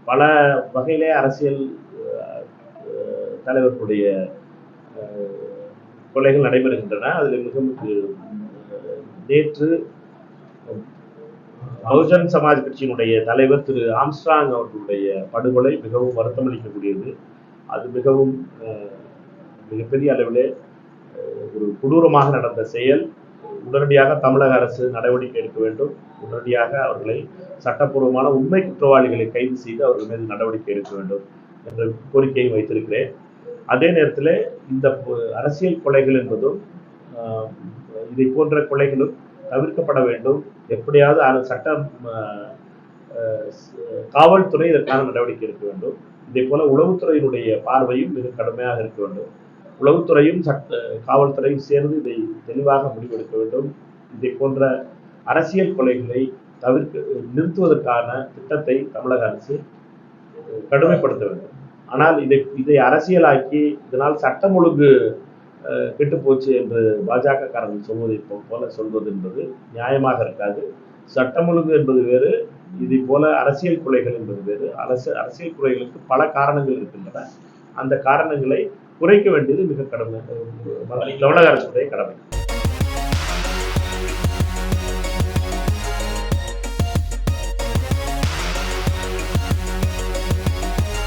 பல வகையிலே அரசியல் தலைவர்களுடைய கொலைகள் நடைபெறுகின்றன. அதில் மிக நேற்று பகுஜன் சமாஜ் கட்சியினுடைய தலைவர் திரு ஆம்ஸ்ட்ராங் அவர்களுடைய படுகொலை மிகவும் வருத்தமளிக்கக்கூடியது. அது மிகவும் மிகப்பெரிய அளவிலே ஒரு கொடூரமாக நடந்த செயல். உடனடியாக தமிழக அரசு நடவடிக்கை எடுக்க வேண்டும். உடனடியாக அவர்களை சட்டப்பூர்வமான உண்மை குற்றவாளிகளை கைது செய்து அவர்கள் மீது நடவடிக்கை எடுக்க வேண்டும் என்ற கோரிக்கையை வைத்திருக்கிறேன். அதே நேரத்தில் இந்த அரசியல் கொலைகள் என்பதும் இதை போன்ற கொலைகளும் தவிர்க்கப்பட வேண்டும். எப்படியாவது சட்டம் காவல்துறை இதற்கான நடவடிக்கை எடுக்க வேண்டும். இதே போல உளவுத்துறையினுடைய பார்வையும் மிக கடுமையாக இருக்க வேண்டும். உளவுத்துறையும் காவல்துறையும் சேர்ந்து இதை தெளிவாக முடிவெடுக்க வேண்டும். இதை போன்ற அரசியல் கொலைகளை நிறுத்துவதற்கான திட்டத்தை தமிழக அரசு கடுமைப்படுத்த வேண்டும். ஆனால் இதை அரசியலாக்கி இதனால் சட்டம் ஒழுங்கு கெட்டு போச்சு என்று பாஜக காரர்கள் சொல்வதை போல சொல்வது என்பது நியாயமாக இருக்காது. சட்டம் ஒழுங்கு என்பது வேறு, இதை போல அரசியல் கொலைகள் என்பது வேறு. அரசியல் கொலைகளுக்கு பல காரணங்கள் இருக்கின்றன. அந்த காரணங்களை குறைக்க வேண்டியது மிக கடமை, தமிழக அரசுடைய கடமை.